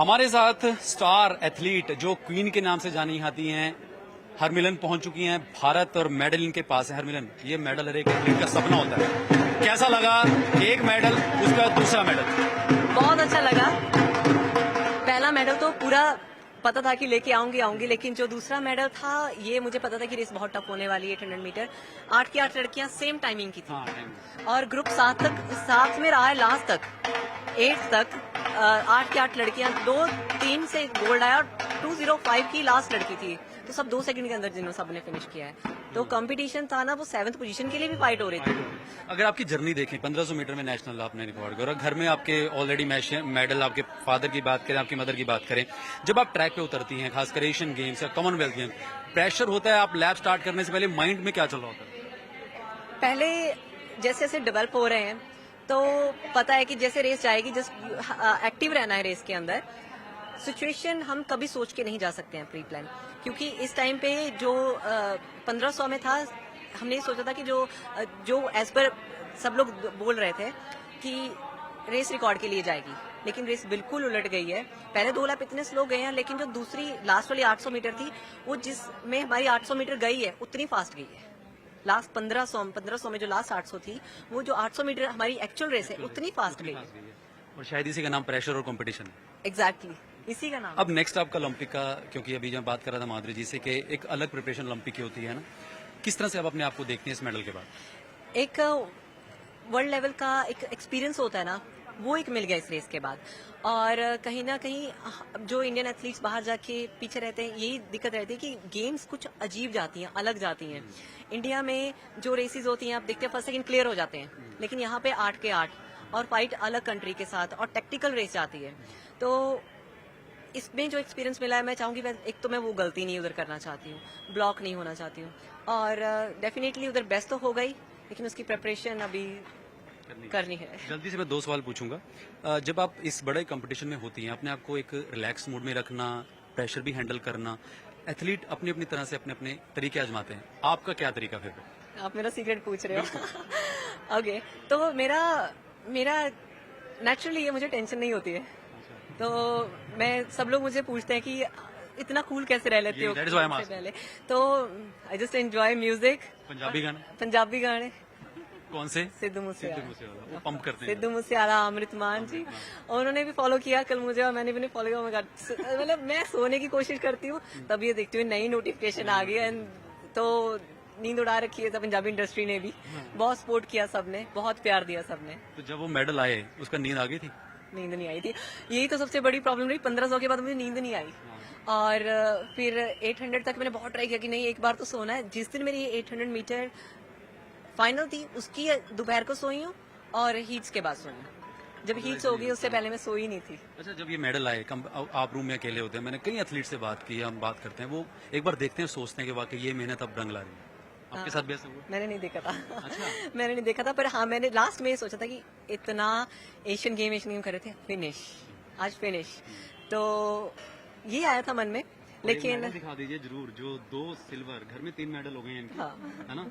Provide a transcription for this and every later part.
हमारे साथ star athlete जो क्वीन के नाम से जानी जाती हैं हरमिलन पहुंच चुकी हैं। भारत और मेडल इनके पास है। हरमिलन, ये मेडल हर एक एथलीट का सपना होता है, कैसा लगा? एक मेडल, उसके बाद दूसरा मेडल। बहुत अच्छा लगा। पहला मेडल तो पूरा पता था कि लेके आऊंगी, लेकिन जो दूसरा मेडल था ये मुझे पता था कि रेस बहुत टफ होने वाली है। 800 मीटर 8 की 8 लड़कियां सेम टाइमिंग की थी और ग्रुप 7 में रहा है लास्ट तक 8 तक। 8 की 8 लड़कियां 2-3 से गोल्ड आया और 2:05 की लास्ट लड़की थी, तो सब 2 सेकंड के अंदर जिन्होंने सबने फिनिश किया है। तो कंपटीशन था ना, वो 7th पोजीशन के लिए भी फाइट हो रही थी। अगर आपकी जर्नी देखें, 1500 मीटर में नेशनल आपने रिकॉर्ड किया, घर में आपके ऑलरेडी मेडल, आपके फादर की बात करें, आपकी मदर की बात करें, जब आप ट्रैक पे उतरती हैं, खासकर एशियन गेम्स या कॉमनवेल्थ गेम, प्रेशर होता है? आप लैब स्टार्ट करने से पहले माइंड में क्या चल रहा होता है? पहले जैसे जैसे डेवलप हो रहे हैं तो पता है कि जैसे रेस जाएगी, जस्ट एक्टिव रहना है रेस के अंदर। सिचुएशन हम कभी सोच के नहीं जा सकते हैं प्री प्लान, क्योंकि इस टाइम पे जो 1500 में था, हमने ये सोचा था कि जो एज पर सब लोग बोल रहे थे कि रेस रिकॉर्ड के लिए जाएगी, लेकिन रेस बिल्कुल उलट गई है। पहले 2 लैप इतने स्लो गए हैं, लेकिन जो दूसरी लास्ट वाली 800 मीटर थी, वो जिसमें हमारी 800 मीटर गई है उतनी फास्ट गई है। लास्ट 1500 में जो लास्ट 800 थी, वो जो 800 मीटर हमारी एक्चुअल रेस है उतनी फास्ट गई है। और शायद इसी का नाम प्रेशर और कंपटीशन है। एग्जैक्टली, इसी का नाम। अब नेक्स्ट आपका ओलंपिक का, क्योंकि अभी जब बात कर रहा था माधुरी जी से कि एक अलग प्रिपरेशन ओलंपिक की होती है ना, किस तरह से आप अपने आप को देखती हैं इस मेडल के बाद? एक वर्ल्ड लेवल का एक एक्सपीरियंस होता है ना, वो एक मिल गया इस रेस के बाद। और कहीं ना कहीं जो इंडियन एथलीट्स बाहर जाके पीछे रहते हैं, यही दिक्कत रहती है कि गेम्स कुछ अजीब जाती हैं, अलग जाती हैं। इंडिया में जो रेसेस होती हैं, आप देखते हैं फर्स्ट सेकंड क्लियर हो जाते हैं, लेकिन यहाँ पे 8 के 8 और फाइट अलग कंट्री के साथ और टेक्टिकल रेस जाती है। तो इसमें जो एक्सपीरियंस मिला है, मैं चाहूंगी, एक तो मैं वो गलती नहीं उधर करना चाहती हूँ, ब्लॉक नहीं होना चाहती हूँ। और डेफिनेटली उधर बेस्ट तो हो गई, लेकिन उसकी प्रिपरेशन अभी करनी है। जल्दी से मैं 2 सवाल पूछूंगा। जब आप इस बड़े कंपटीशन में होती हैं, अपने आप को एक रिलैक्स मूड में रखना, प्रेशर भी हैंडल करना, एथलीट अपनी अपनी तरह से अपने अपने तरीके आजमाते हैं, आपका क्या तरीका फेवरेट? आप मेरा सीक्रेट पूछ रहे हो? ओके, तो मेरा नेचुरली ये मुझे टेंशन नहीं होती है, तो मैं सब लोग मुझे पूछते हैं कि इतना कूल कैसे रह लेते हो पहले, तो I just enjoy music. Punjabi गाने कौन से? सिद्धू मूसेवाला, वो पंप करते हैं। सिद्धू मूसेवाला, अमृत मान जी, और उन्होंने भी फॉलो किया कल मुझे, और मैंने भी नहीं फॉलो किया। मतलब मैं सोने की कोशिश करती हूँ, तब ये देखती हूँ नई नोटिफिकेशन आ गई है, तो नींद उड़ा रखी है पंजाबी इंडस्ट्री ने भी। बहुत सपोर्ट किया सबने, बहुत प्यार दिया सबने। तो जब वो मेडल आए, उसका नींद आ गई थी? नींद नहीं आई थी, यही तो सबसे बड़ी प्रॉब्लम रही। 1500 के बाद मुझे नींद नहीं आई, और फिर 800 तक मैंने बहुत ट्राई किया कि नहीं, एक बार तो सोना है। जिस दिन मेरी 800 मीटर फाइनल थी, उसकी दोपहर को सोई हूँ और हीट्स के बाद सोई हूँ। जब हीट्स हो गई, उससे पहले मैं सोई नहीं थी। अच्छा, जब ये मेडल आए, आप रूम में अकेले होते हैं, मैंने कई एथलीट से बात की, हम बात करते हैं, वो एक बार देखते हैं, सोचते हैं कि वाकई ये मेहनत अब रंग ला रही है। आपके साथ भी ऐसा हुआ? मैंने नहीं देखा था। अच्छा। मैंने नहीं देखा था, पर हाँ, मैंने लास्ट में ये सोचा था कि इतना एशियन गेम कर रहे थे, फिनिश, आज फिनिश, तो ये आया था मन में। लेकिन दिखा दीजिए जरूर, जो 2 सिल्वर, घर में 3 मेडल हो गए हैं इनके, हाँ, है ना?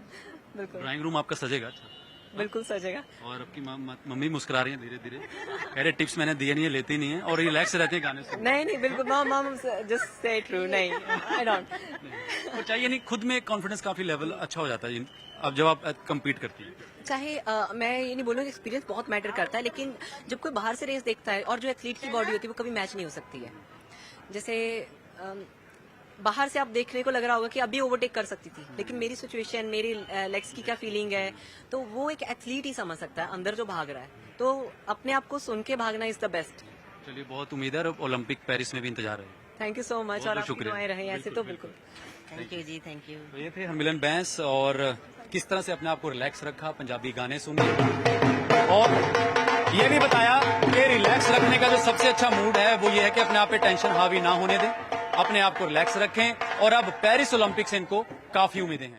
बिल्कुल ड्राइंग रूम आपका सजेगा। अच्छा, बिल्कुल सजेगा। और आपकी मम्मी मुस्कुरा रही है धीरे धीरे, कह रहे टिप्स मैंने दिए नहीं है, लेती नहीं है, और रिलैक्स रहते हैं गाने से। नहीं, बिल्कुल, मॉम जस्ट से ट्रू, नहीं, आई डोंट। तो चाहिए नहीं, खुद में कॉन्फिडेंस काफी लेवल अच्छा हो जाता है अब जब आप कम्पीट करती है। चाहे मैं ये नहीं बोलूँगी, एक्सपीरियंस बहुत मैटर करता है, लेकिन जब कोई बाहर से रेस देखता है, और जो एथलीट की बॉडी होती है वो कभी मैच नहीं हो सकती है। जैसे बाहर से आप देखने को लग रहा होगा कि अभी ओवरटेक कर सकती थी, लेकिन मेरी सिचुएशन, मेरी लेग्स की क्या फीलिंग है, तो वो एक एथलीट ही समझ सकता है अंदर जो भाग रहा है। तो अपने आप को सुन के भागना इज द बेस्ट। चलिए, बहुत उम्मीद है, ओलंपिक पेरिस में भी इंतजार है। थैंक यू सो मच, और आपकी दुआएं रहे ऐसे तो बिल्कुल। थैंक यू जी, थैंक यू। तो ये थे हरमिलन बैंस, और किस तरह से अपने आप को रिलैक्स रखा, पंजाबी गाने सुने, और ये भी बताया कि रिलैक्स रखने का जो सबसे अच्छा मूड है वो ये है कि अपने आप पे टेंशन हावी ना होने दें, अपने आप को रिलैक्स रखें, और अब पेरिस ओलंपिक से इनको काफी उम्मीदें हैं।